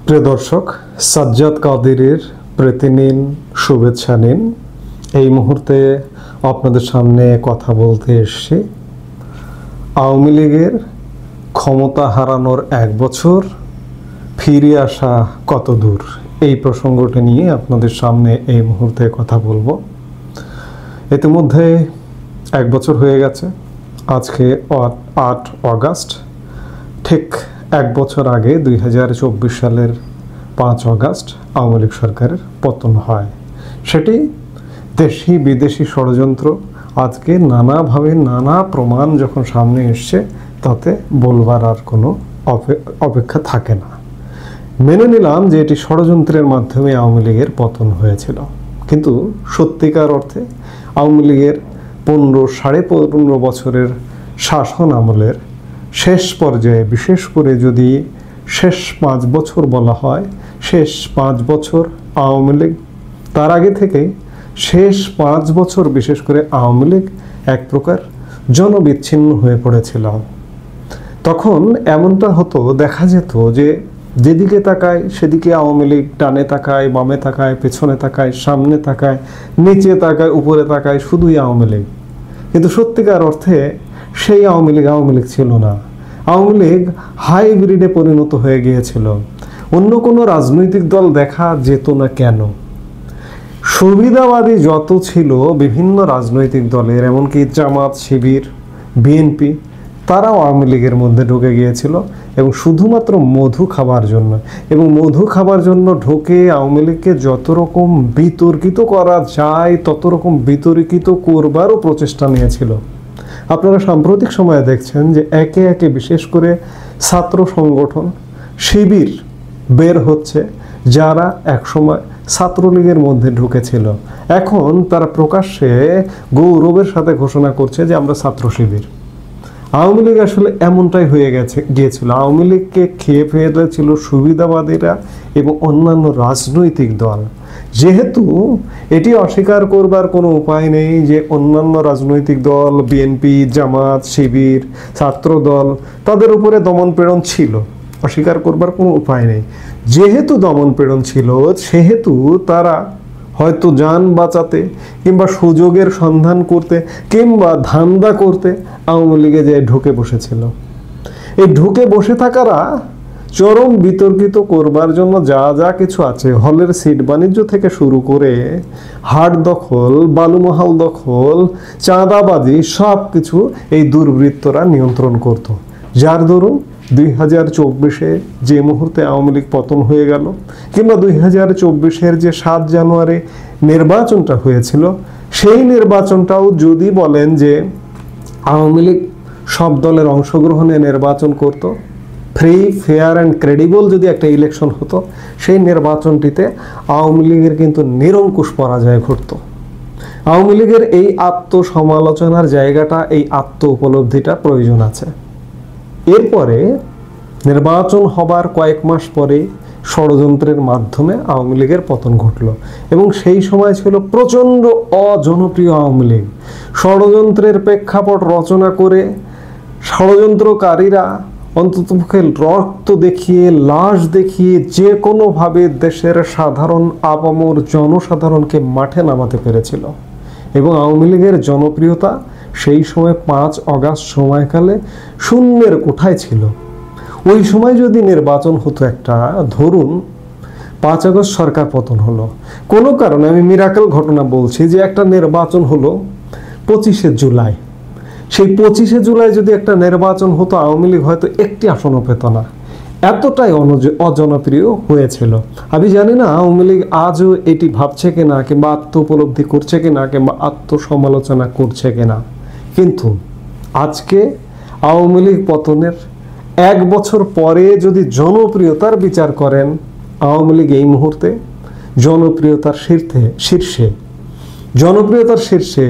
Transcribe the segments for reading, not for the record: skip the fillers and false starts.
প্রিয় দর্শক, সাজ্জাদ কাদেরের প্রীতি নিন, শুভেচ্ছা নিন। এই মুহূর্তে আপনাদের সামনে কথা বলতে এসেছি আওয়ামী লীগের ক্ষমতা হারানোর 1 বছর, ফিরে আসা কত দূর, এই প্রসঙ্গটি নিয়ে আপনাদের সামনে এই মুহূর্তে কথা বলবো। ইতিমধ্যে 1 বছর হয়ে গেছে। আজকে 8 অগাস্ট, ঠিক 1 বছর আগে 2024 সালের 5 অগাস্ট আওয়ামী লীগ সরকারের পতন হয়। সেটি দেশি বিদেশি ষড়যন্ত্র, আজকে নানাভাবে নানা প্রমাণ যখন সামনে এসছে, তাতে বলবার আর কোনো অপেক্ষা থাকে না। মেনে নিলাম যে এটি ষড়যন্ত্রের মাধ্যমে আওয়ামী লীগের পতন হয়েছিল, কিন্তু সত্যিকার অর্থে আওয়ামী লীগের 15-15.5 বছরের শাসন আমলের শেষ পর্যায়ে, বিশেষ করে যদি শেষ 5 বছর বলা হয়, শেষ 5 বছর আওয়ামী লীগ, তার আগে থেকে শেষ 5 বছর বিশেষ করে আওয়ামী লীগ এক প্রকার জনবিচ্ছিন্ন হয়ে পড়েছিল। তখন এমনটা হতো, দেখা যেত যে যেদিকে তাকায় সেদিকে আওয়ামী লীগ, ডানে তাকায়, বামে তাকায়, পেছনে তাকায়, সামনে তাকায়, নিচে তাকায়, উপরে তাকায়, শুধুই আওয়ামী লীগ। কিন্তু সত্যিকার অর্থে সেই আওয়ামী লীগ ছিল না। আওয়ামী লীগ হাইব্রিডে পরিণত হয়ে গিয়েছিল। অন্য কোনো রাজনৈতিক দল দেখা যেত না কেন, সুবিধাবাদী যত ছিল বিভিন্ন রাজনৈতিক দলের, এমনকি জামাত, শিবির, বিএনপি, তারাও আওয়ামী লীগের মধ্যে ঢুকে গিয়েছিল এবং শুধুমাত্র মধু খাবার জন্য, এবং মধু খাবার জন্য ঢুকে আওয়ামী লীগকে যত রকম বিতর্কিত করা যায় তত রকম বিতর্কিত করবারও প্রচেষ্টা নিয়েছিল। আপনারা সাম্প্রতিক সময়ে দেখছেন যে একে একে বিশেষ করে ছাত্র সংগঠন, শিবির বের হচ্ছে, যারা একসময় ছাত্রলীগের মধ্যে ঢুকেছিল। এখন তারা প্রকাশ্যে গৌরবের সাথে ঘোষণা করছে যে আমরা ছাত্র শিবির। আওয়ামী লীগ আসলে এমনটাই হয়ে গিয়েছিল। আওয়ামী লীগকে খেয়ে ফেলেছিল সুবিধাবাদীরা এবং অন্যান্য রাজনৈতিক দল। যেহেতু এটি অস্বীকার করবার কোনো উপায় নেই যে অন্যান্য রাজনৈতিক দল, বিএনপি, জামাত, শিবির, ছাত্র দল, তাদের উপরে দমন পীড়ন ছিল, অস্বীকার করবার কোনো উপায় নেই। যেহেতু দমন পীড়ন ছিল, সেহেতু তারা হয়তো যান বাঁচাতে কিংবা সুযোগের সন্ধান করতে কিংবা ধান্দা করতে আওয়ামী লীগে যে ঢুকে বসেছিল। এই ঢুকে বসে থাকারা চরম বিতর্কিত করবার জন্য যা যা কিছু আছে, হলের সিট বাণিজ্য থেকে শুরু করে হাট দখল, বালুমহাল দখল, চাঁদাবাজি, সব কিছু এই দুর্বৃত্তরা নিয়ন্ত্রণ করত। যার দরুন 2024-এ যে মুহূর্তে আওয়ামী লীগ পতন হয়ে গেল, কিংবা 2024-এর যে 7 জানুয়ারি নির্বাচনটা হয়েছিল, সেই নির্বাচনটাও যদি বলেন যে আওয়ামী লীগ সব দলের অংশগ্রহণে নির্বাচন করত, ফ্রি, ফেয়ার অ্যান্ড ক্রেডিবল যদি একটা ইলেকশন হতো, সেই নির্বাচনটিতে আওয়ামী লীগের কিন্তু নিরঙ্কুশ পরাজয় ঘটত। আওয়ামী লীগের এই আত্মসমালোচনার জায়গাটা, এই আত্ম উপলব্ধিটা প্রয়োজন আছে। এরপরে নির্বাচন হবার কয়েক মাস পরে ষড়যন্ত্রের মাধ্যমে আওয়ামী লীগের পতন ঘটল, এবং সেই সময় ছিল প্রচণ্ড অজনপ্রিয় আওয়ামী লীগ। ষড়যন্ত্রের প্রেক্ষাপট রচনা করে ষড়যন্ত্রকারীরা অন্ততপক্ষে রক্ত দেখিয়ে, লাশ দেখিয়ে যে কোনোভাবে দেশের সাধারণ আপামর জনসাধারণকে মাঠে নামাতে পেরেছিল। এবং আওয়ামী লীগের জনপ্রিয়তা সেই সময় 5 অগাস্ট সময়কালে শূন্যের কোঠায় ছিল। ওই সময় যদি নির্বাচন হতো একটা, ধরুন 5 আগস্ট সরকার পতন হলো, কোনো কারণে, আমি মিরাকেল ঘটনা বলছি, যে একটা নির্বাচন হলো 25শে জুলাই, সেই 25শে জুলাই যদি একটা নির্বাচন হতো, আওয়ামী লীগ হয়তো একটি আসনও পেত না। এতটাই অজনপ্রিয় হয়েছিল। আমি জানি না আওয়ামী লীগ আজও এটি ভাবছে কিনা, কিংবা আত্ম উপলব্ধি করছে কিনা, কিংবা আত্মসমালোচনা করছে কিনা, কিন্তু আজকে আওয়ামী লীগ পতনের 1 বছর পরে যদি জনপ্রিয়তার বিচার করেন, আওয়ামী লীগ এই মুহূর্তে জনপ্রিয়তার শীর্ষে,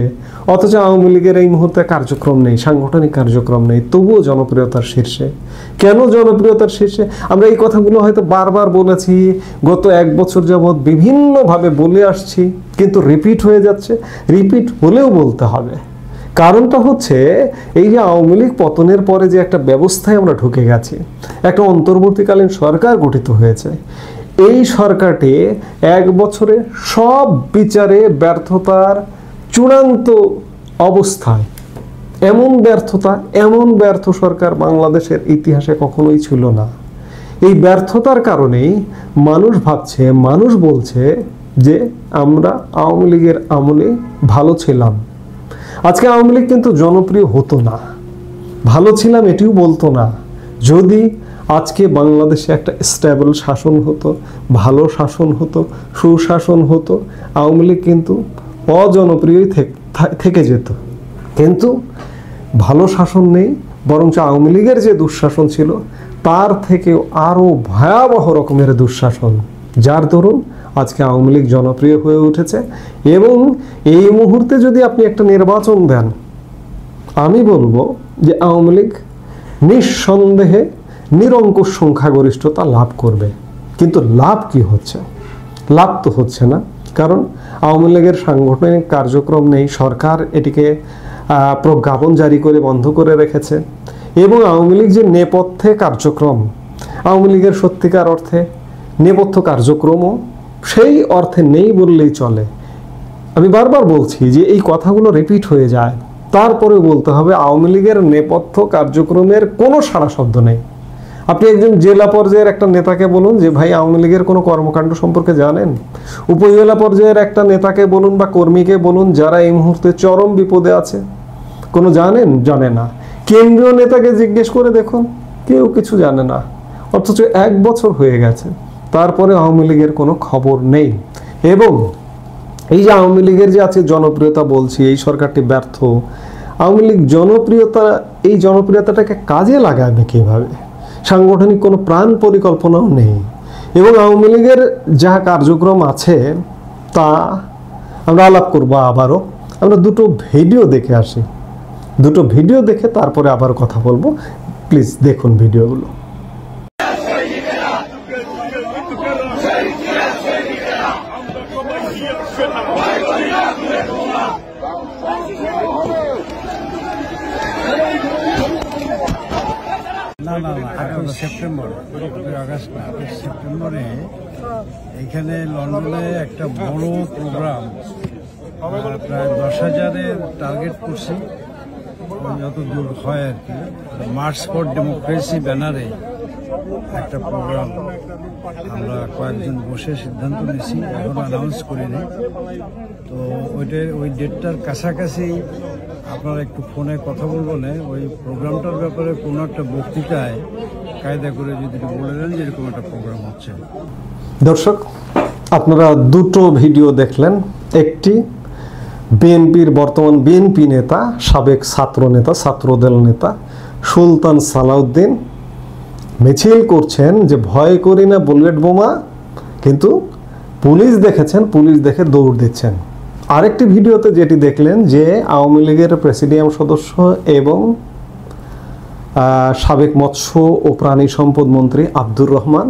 অথচ আওয়ামী লীগের এই মুহূর্তে কার্যক্রম নেই, সাংগঠনিক কার্যক্রম নেই, তবুও জনপ্রিয়তার শীর্ষে। কেন জনপ্রিয়তার শীর্ষে? আমরা এই কথাগুলো হয়তো বারবার বলেছি, গত 1 বছর যাবৎ বিভিন্নভাবে বলে আসছি, কিন্তু রিপিট হয়ে যাচ্ছে। রিপিট হলেও বলতে হবে, কারণটা হচ্ছে এই যে আওয়ামী লীগ পতনের পরে যে একটা ব্যবস্থায় আমরা ঢুকে গেছি, একটা অন্তর্বর্তীকালীন সরকার গঠিত হয়েছে, এই সরকারটি 1 বছরে সব বিচারে ব্যর্থতার চূড়ান্ত অবস্থায়। এমন ব্যর্থ সরকার বাংলাদেশের ইতিহাসে কখনোই ছিল না। এই ব্যর্থতার কারণেই মানুষ বলছে যে আমরা আওয়ামী লীগের আমলে ভালো ছিলাম। আজকে আওয়ামী লীগ কিন্তু জনপ্রিয় হতো না, ভালো ছিলাম এটিও বলতো না। যদি আজকে বাংলাদেশে একটা স্টেবল শাসন হতো, ভালো শাসন হতো, সুশাসন হতো, আওয়ামী লীগ কিন্তু অজনপ্রিয়ই থেকে যেত। কিন্তু ভালো শাসন নেই, বরঞ্চ আওয়ামী লীগের যে দুঃশাসন ছিল তার থেকেও আরও ভয়াবহ রকমের দুঃশাসন, যার দরুন আজকে আওয়ামী লীগ জনপ্রিয় হয়ে উঠেছে। এবং এই মুহূর্তে যদি আপনি একটা নির্বাচন দেন, আমি বলবো যে আওয়ামী লীগ নিঃসন্দেহে নিরঙ্কুশ সংখ্যাগরিষ্ঠতা লাভ করবে। কিন্তু লাভ কি হচ্ছে? লাভ তো হচ্ছে না, কারণ আওয়ামী লীগের সাংগঠনিক কার্যক্রম নেই। সরকার এটিকে প্রজ্ঞাপন জারি করে বন্ধ করে রেখেছে। এবং আওয়ামী লীগ যে নেপথ্যে কার্যক্রম, আওয়ামী লীগের সত্যিকার অর্থে নেপথ্য কার্যক্রমও সেই অর্থে নেই বললেই চলে। আমি বারবার বলছি যে এই কথাগুলো রিপিট হয়ে যায়, তারপরেও বলতে হবে আওয়ামী লীগের নেপথ্য কার্যক্রমের কোনো সাড়া শব্দ নেই। আপনি একজন জেলা পর্যায়ের একটা নেতাকে বলুন যে ভাই আওয়ামী লীগের কোনো কর্মকাণ্ড সম্পর্কে জানেন? উপজেলা পর্যায়ের একটা নেতাকে বলুন বা কর্মীকে বলুন যারা এই মুহূর্তে চরম বিপদে আছে, কোনো জানে না। কেন্দ্রীয় নেতাকে জিজ্ঞেস করে দেখুন, কেউ কিছু জানে না। অথচ 1 বছর হয়ে গেছে, তারপরে আওয়ামী লীগের কোনো খবর নেই। এবং এই যে আওয়ামী লীগের যে আছে জনপ্রিয়তা বলছি, এই সরকারটি ব্যর্থ। আওয়ামী লীগ এই জনপ্রিয়তাটাকে কাজে লাগাবে কীভাবে? সাংগঠনিক কোনো প্রাণ পরিকল্পনাও নেই। এবং আওয়ামী লীগের যা কার্যক্রম আছে তা আমরা আলাপ করবো আবারও। আমরা দুটো ভিডিও দেখে আসি, দুটো ভিডিও দেখে তারপরে আবার কথা বলবো। প্লিজ দেখুন ভিডিওগুলো। না 18 সেপ্টেম্বর, 15 আগস্ট না, 28 সেপ্টেম্বরে এখানে লন্ডনে একটা বড় প্রোগ্রাম, প্রায় 10,000-এর টার্গেট করছি, যত দূর হয় আর কি। মার্চ ফর ডেমোক্রেসি ব্যানারে একটা প্রোগ্রাম আমরা কয়েকজন বসে সিদ্ধান্ত নিয়েছি, এখনো অ্যানাউন্স করিনি। তো ওই ডেটটার কাছাকাছি আপনারা একটু ফোনে কথা বলবেন, ওই প্রোগ্রামটার ব্যাপারে কোনো একটা বক্তৃতায় কায়দা করে যদি বলে দেন যে এরকম একটা প্রোগ্রাম হচ্ছে। দর্শক, আপনারা দুটো ভিডিও দেখলেন। একটি বর্তমান বিএনপি নেতা, সাবেক ছাত্রদল নেতা সুলতান সালাউদ্দিন মিছিল করছেন যে ভয় করি না বুলেট বোমা, কিন্তু পুলিশ দেখে দৌড় দিচ্ছেন। আরেকটি ভিডিওতে যেটি দেখলেন যে আওয়ামী লীগের প্রেসিডিয়াম সদস্য এবং সাবেক মৎস্য ও প্রাণী সম্পদ মন্ত্রী আব্দুর রহমান,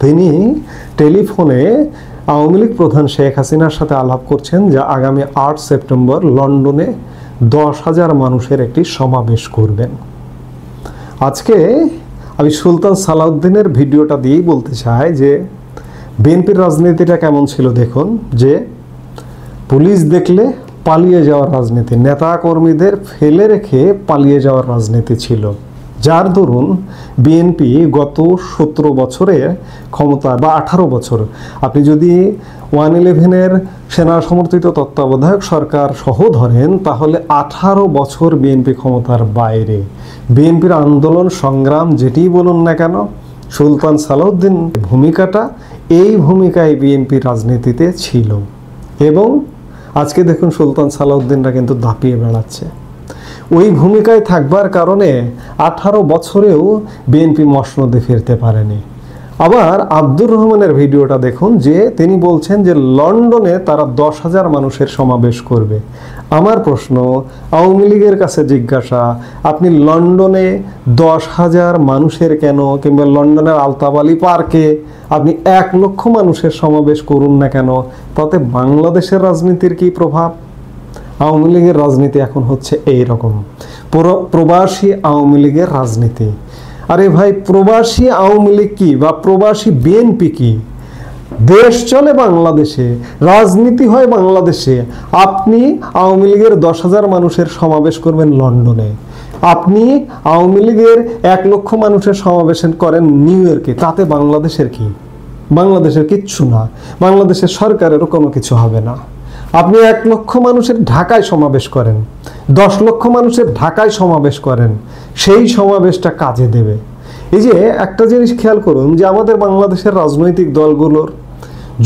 তিনি টেলিফোনে আওয়ামী লীগ প্রধান শেখ হাসিনার সাথে আলাপ করছেন যা আগামী 8 সেপ্টেম্বর লন্ডনে 10,000 মানুষের একটি সমাবেশ করবেন। আজকে আমি সুলতান সালাউদ্দিনের ভিডিওটা দিয়েই বলতে চাই যে বিএনপির রাজনীতিটা কেমন ছিল দেখুন। যে পুলিশ দেখলে পালিয়ে যাওয়ার রাজনীতি, নেতা কর্মীদের ফেলে রেখে পালিয়ে যাওয়ার রাজনীতি ছিল, যার দরুন বিএনপি গত 17 বছরের ক্ষমতা বা 18 বছর, আপনি যদি 111-এর সেনা সমর্থিত তত্ত্বাবধায়ক সরকার সহ ধরেন, তাহলে 18 বছর বিএনপি ক্ষমতার বাইরে। বিএনপির আন্দোলন সংগ্রাম যেটিই বলুন না কেন, সুলতান সালাউদ্দিন ভূমিকাটা এই ভূমিকায় বিএনপি রাজনীতিতে ছিল। এবং আজকে দেখুন সুলতান সালাউদ্দিনরা কিন্তু দাপিয়ে বেড়াচ্ছে। ওই ভূমিকায় থাকবার কারণে 18 বছরেও বিএনপি মসনদে ফিরতে পারেনি। আবার আব্দুর রহমানের ভিডিওটা দেখুন, যে তিনি বলছেন যে লন্ডনে তারা 10,000 মানুষের সমাবেশ করবে। আমার প্রশ্ন, আওয়ামী লীগের কাছে জিজ্ঞাসা, আপনি লন্ডনে 10,000 মানুষের কেন, কিংবা লন্ডনের আলতাবালি পার্কে আপনি 1 লক্ষ মানুষের সমাবেশ করুন না কেন, তাতে বাংলাদেশের রাজনীতির কি প্রভাব? আওয়ামী লীগের রাজনীতি এখন হচ্ছে এই রকম, প্রবাসী আওয়ামী লীগের রাজনীতি। আরে ভাই, প্রবাসী আওয়ামী লীগ কি বা প্রবাসী বিএনপি কি? দেশ চলে বাংলাদেশে, রাজনীতি হয় বাংলাদেশে। আপনি আওয়ামী লীগের 10,000 মানুষের সমাবেশ করবেন লন্ডনে, আপনি আওয়ামী লীগের 1 লক্ষ মানুষের সমাবেশ করেন নিউ ইয়র্কে, তাতে বাংলাদেশের কি? বাংলাদেশের কিচ্ছু না, বাংলাদেশের সরকারেরও কোনো কিছু হবে না। আপনি 1 লক্ষ মানুষের ঢাকায় সমাবেশ করেন, 10 লক্ষ মানুষের ঢাকায় সমাবেশ করেন, সেই সমাবেশটা কাজে দেবে। এই যে একটা জিনিস খেয়াল করুন যে আমাদের বাংলাদেশের রাজনৈতিক দলগুলোর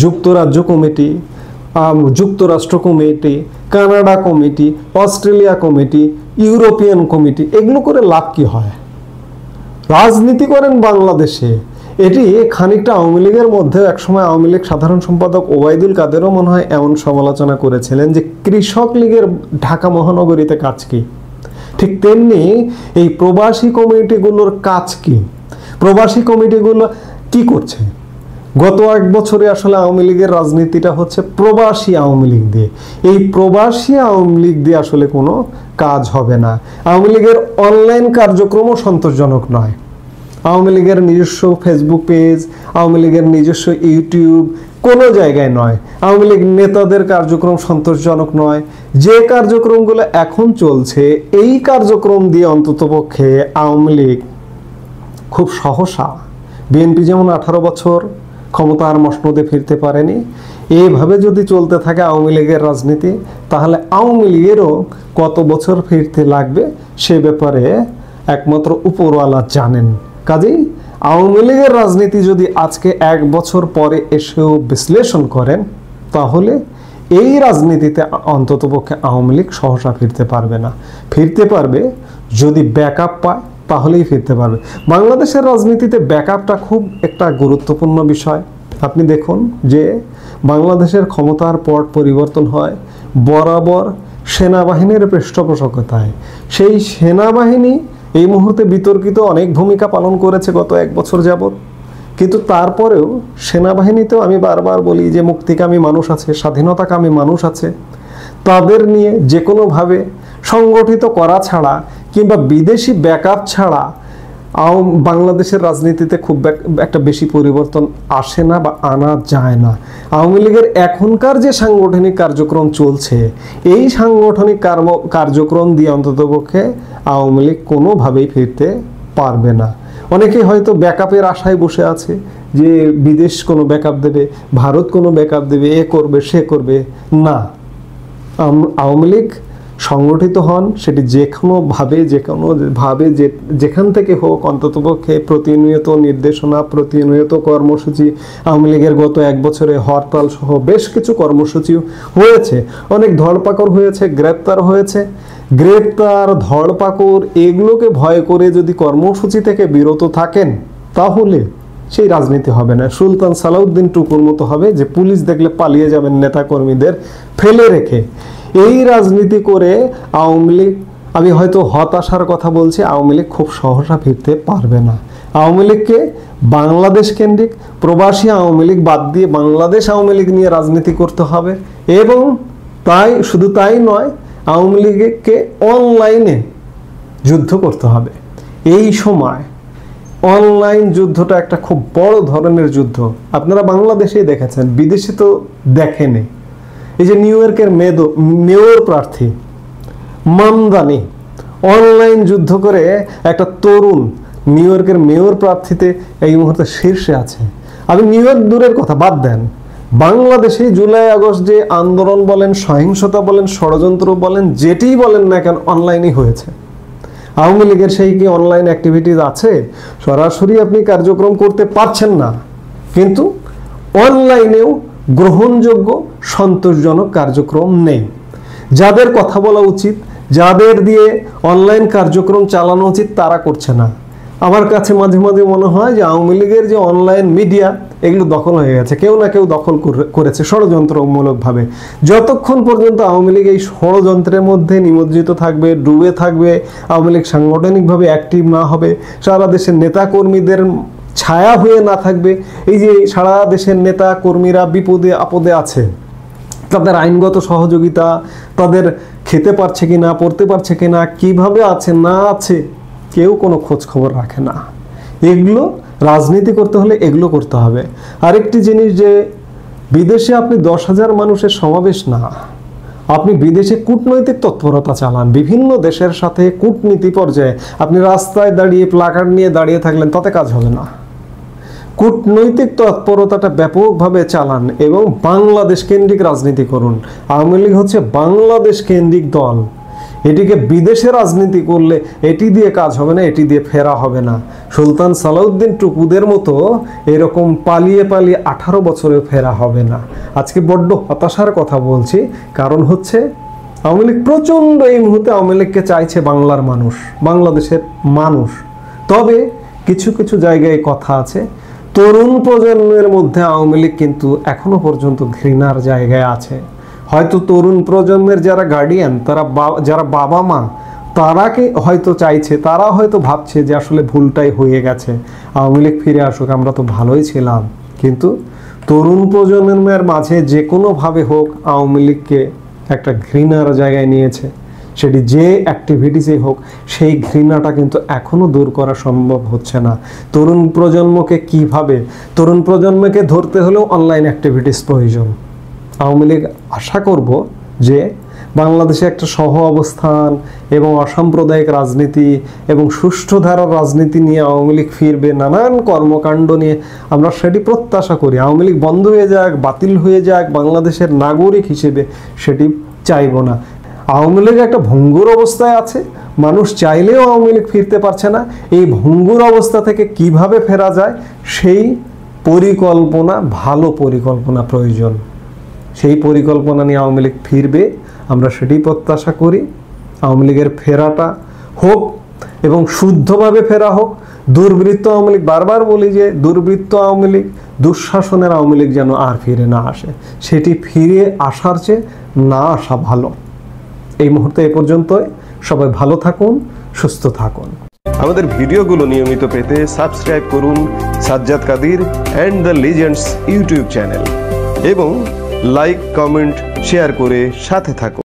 যুক্তরাজ্য কমিটি, যুক্তরাষ্ট্র committee, Canada committee, Australia committee, European committee, এগুলো করে লাভ কি হয়? রাজনীতি করেন বাংলাদেশে। এটি খানিকটা আওয়ামী লীগের মধ্যে একসময় আওয়ামী লীগ সাধারণ সম্পাদক ওবায়দুল কাদেরও মনে হয় এমন সমালোচনা করেছিলেন যে কৃষক লীগের ঢাকা মহানগরীতে কাজ কি। ঠিক তেমনি এই প্রবাসী কমিটিগুলোর কাজ কি? প্রবাসী কমিটিগুলো কি করছে? গত 1 বছরে আসলে আওয়ামী লীগের রাজনীতিটা হচ্ছে প্রবাসী আওয়ামী লীগ দিয়ে। এই প্রবাসী আওয়ামী লীগ দিয়ে আসলে কোনো কাজ হবে না। আওয়ামী লীগের অনলাইন কার্যক্রমও সন্তোষজনক নয়। আওয়ামী লীগের নিজস্ব ফেসবুক পেজ, আওয়ামী লীগের নিজস্ব ইউটিউব কোনো জায়গায় নয়। আওয়ামী লীগ নেতাদের কার্যক্রম সন্তোষজনক নয়। যে কার্যক্রমগুলো এখন চলছে, এই কার্যক্রম দিয়ে অন্ততপক্ষে আওয়ামী লীগ খুব সহসা, বিএনপি যেমন 18 বছর ক্ষমতার মসনদে ফিরতে পারেনি, এইভাবে যদি চলতে থাকে আওয়ামী লীগের রাজনীতি, তাহলে আওয়ামী লীগেরও কত বছর ফিরতে লাগবে সে ব্যাপারে একমাত্র উপরওয়ালা জানেন। কাজেই আওয়ামী লীগের রাজনীতি যদি আজকে 1 বছর পরে এসেও বিশ্লেষণ করেন, তাহলে এই রাজনীতিতে অন্ততপক্ষে আওয়ামী লীগ সহসা ফিরতে পারবে না। ফিরতে পারবে যদি ব্যাকআপ পায়, তাহলেই ফিরতে পারবে। বাংলাদেশের রাজনীতিতে ব্যাকআপটা খুব একটা গুরুত্বপূর্ণ বিষয়। আপনি দেখুন যে বাংলাদেশের ক্ষমতার পট পরিবর্তন হয় বরাবর সেনাবাহিনীর পৃষ্ঠপোষকতায়। সেই সেনাবাহিনী এই মুহূর্তে বিতর্কিত অনেক ভূমিকা পালন করেছে গত 1 বছর যাবৎ, কিন্তু তারপরেও সেনাবাহিনীতেও আমি বারবার বলি যে মুক্তিকামী মানুষ আছে, স্বাধীনতাকামী মানুষ আছে। তাদের নিয়ে যে কোনোভাবে সংগঠিত করা ছাড়া কিংবা বিদেশি ব্যাকআপ ছাড়া বাংলাদেশের রাজনীতিতে খুব একটা বেশি পরিবর্তন আসে না বা আনা যায় না। আওয়ামী লীগের এখনকার যে সাংগঠনিক কার্যক্রম চলছে, এই সাংগঠনিক কার্যক্রম দিয়ে অন্ততপক্ষে আওয়ামী লীগ কোনোভাবেই ফিরতে পারবে না। অনেকেই হয়তো ব্যাকআপের আশায় বসে আছে যে বিদেশ কোনো ব্যাকআপ দেবে, ভারত কোনো ব্যাকআপ দেবে, এ করবে সে করবে। না, আওয়ামী লীগ সংগঠিত হন, সেটি যেখানে যেখান থেকে হোক, অন্ততপক্ষে প্রতিনিয়ত নির্দেশনা, প্রতিনিয়ত কর্মসূচি। আওয়ামী লীগের গত 1 বছরে হরতাল সহ বেশ কিছু কর্মসূচি হয়েছে, অনেক ধরপাকড় হয়েছে, গ্রেপ্তার হয়েছে। গ্রেপ্তার, ধরপাকড় এগুলোকে ভয় করে যদি কর্মসূচি থেকে বিরত থাকেন, তাহলে সেই রাজনীতি হবে না। সুলতান সালাউদ্দিন টুকুর মতো হবে যে পুলিশ দেখলে পালিয়ে যাবেন নেতাকর্মীদের ফেলে রেখে। এই রাজনীতি করে আওয়ামী লীগ, আমি হয়তো হতাশার কথা বলছি, আওয়ামী লীগ খুব সহসা ফিরতে পারবে না। আওয়ামী লীগকে বাংলাদেশ কেন্দ্রিক, প্রবাসী আওয়ামী লীগ বাদ দিয়ে বাংলাদেশ আওয়ামী লীগ নিয়ে রাজনীতি করতে হবে। এবং শুধু তাই নয়, আওয়ামী লীগকে অনলাইনে যুদ্ধ করতে হবে। এই সময় অনলাইন যুদ্ধটা একটা খুব বড় ধরনের যুদ্ধ। আপনারা বাংলাদেশেই দেখেছেন, বিদেশে তো দেখেনি। এই যে নিউ ইয়র্কের মেয়র প্রার্থী মামদানি অনলাইন যুদ্ধ করে একটা তরুণ নিউ ইয়র্কের মেয়র প্রার্থীতে এই মুহূর্তে শীর্ষে আছে। আমি নিউ ইয়র্ক দূরের কথা বাদ দেন, বাংলাদেশে জুলাই আগস্ট যে আন্দোলন বলেন, সহিংসতা বলেন, ষড়যন্ত্র বলেন, যেটিই বলেন না কেন, অনলাইনেই হয়েছে। আওয়ামী লীগের সেই কি অনলাইন অ্যাক্টিভিটিস আছে? সরাসরি আপনি কার্যক্রম করতে পারছেন না, কিন্তু অনলাইনেও গ্রহণযোগ্য সন্তোষজনক কার্যক্রম নেই। যাদের কথা বলা উচিত, যাদের দিয়ে অনলাইন কার্যক্রম চালানো উচিত, তারা করছে না। আমার কাছে মাঝে মাঝে মনে হয় যে আওয়ামী লীগের যে অনলাইন মিডিয়া, এগুলো দখল হয়ে গেছে, কেউ না কেউ দখল করেছে ষড়যন্ত্রমূলকভাবে। যতক্ষণ পর্যন্ত আওয়ামী লীগ এই ষড়যন্ত্রের মধ্যে নিমজ্জিত থাকবে, ডুবে থাকবে, আওয়ামী লীগ সাংগঠনিকভাবে অ্যাক্টিভ না হবে, সারা দেশের নেতাকর্মীদের ছায়া হয়ে না থাকবে, এই যে সারা দেশের নেতা কর্মীরা বিপদে আপদে আছে, তাদের আইনগত সহযোগিতা, তাদের খেতে পারছে কি না, পড়তে পারছে কি না, কীভাবে আছে না আছে, কেউ কোনো খোঁজ খবর রাখে না। এগুলো রাজনীতি করতে হলে এগুলো করতে হবে। আরেকটি জিনিস যে বিদেশে আপনি 10,000 মানুষের সমাবেশ না, আপনি বিদেশে কূটনৈতিক তৎপরতা চালান, বিভিন্ন দেশের সাথে কূটনীতি পর্যায়ে। আপনি রাস্তায় দাঁড়িয়ে প্লাকার্ড নিয়ে দাঁড়িয়ে থাকলেন, তাতে কাজ হবে না। কূটনৈতিক তৎপরতাটা ব্যাপকভাবে চালান এবং বাংলাদেশ কেন্দ্রিক রাজনীতি করুন। আওয়ামী লীগ হচ্ছে বাংলাদেশ কেন্দ্রিক দল। এটিকে বিদেশে রাজনীতি করলে এটি দিয়ে কাজ হবে না, এটি দিয়ে ফেরা হবে না। সুলতান সালাউদ্দিন টুকুদের মতো এরকম পালিয়ে পালিয়ে 18 বছরেও ফেরা হবে না। আজকে বড্ড হতাশার কথা বলছি, কারণ হচ্ছে আওয়ামী লীগ প্রচণ্ড এই মুহূর্তে আওয়ামী লীগকে চাইছে বাংলার মানুষ, বাংলাদেশের মানুষ। তবে কিছু কিছু জায়গায় কথা আছে, তরুণ প্রজন্মের মধ্যে আওয়ামী লীগ কিন্তু এখনো পর্যন্ত ঘৃণার জায়গায় আছে। হয়তো তরুণ প্রজন্মের যারা গার্ডিয়ান, যারা বাবা মা, তারাকে হয়তো চাইছে, তারা হয়তো ভাবছে যে আসলে ভুলটাই হয়ে গেছে, আওয়ামী লীগ ফিরে আসুক, আমরা তো ভালোই ছিলাম। কিন্তু তরুণ প্রজন্মের মাঝে যে কোনোভাবে হোক আওয়ামী লীগকে একটা ঘৃণার জায়গায় নিয়েছে। সেটি যে অ্যাক্টিভিটিসই হোক, সেই ঘৃণাটা কিন্তু এখনও দূর করা সম্ভব হচ্ছে না। তরুণ প্রজন্মকে ধরতে হলেও অনলাইন অ্যাক্টিভিটিস প্রয়োজন। আওয়ামী লীগ আশা করব যে বাংলাদেশে একটা সহ অবস্থান এবং অসাম্প্রদায়িক রাজনীতি এবং সুষ্ঠু ধারার রাজনীতি নিয়ে আওয়ামী লীগ ফিরবে। নানান কর্মকাণ্ড নিয়ে আমরা সেটি প্রত্যাশা করি। আওয়ামী লীগ বন্ধ হয়ে যাক, বাতিল হয়ে যাক, বাংলাদেশের নাগরিক হিসেবে সেটি চাইব না। আওয়ামী লীগ একটা ভঙ্গুর অবস্থায় আছে, মানুষ চাইলেও আওয়ামী লীগ ফিরতে পারছে না। এই ভঙ্গুর অবস্থা থেকে কিভাবে ফেরা যায়, সেই পরিকল্পনা, ভালো পরিকল্পনা প্রয়োজন। সেই পরিকল্পনা নিয়ে আওয়ামী লীগ ফিরবে, আমরা সেটি প্রত্যাশা করি। আওয়ামী লীগের ফেরাটা হোক এবং শুদ্ধভাবে ফেরা হোক। দুর্বৃত্ত আওয়ামী লীগ, বারবার বলি যে দুর্বৃত্ত আওয়ামী লীগ, দুঃশাসনের আওয়ামী লীগ যেন আর ফিরে না আসে। সেটি ফিরে আসার চেয়ে না আসা ভালো। এই মুহূর্তে এ পর্যন্তই। সবাই ভালো থাকুন, সুস্থ থাকুন। আমাদের ভিডিওগুলো নিয়মিত পেতে সাবস্ক্রাইব করুন Sajjad Kadir and the legends YouTube channel এবং লাইক, কমেন্ট, শেয়ার করে সাথে থাকুন।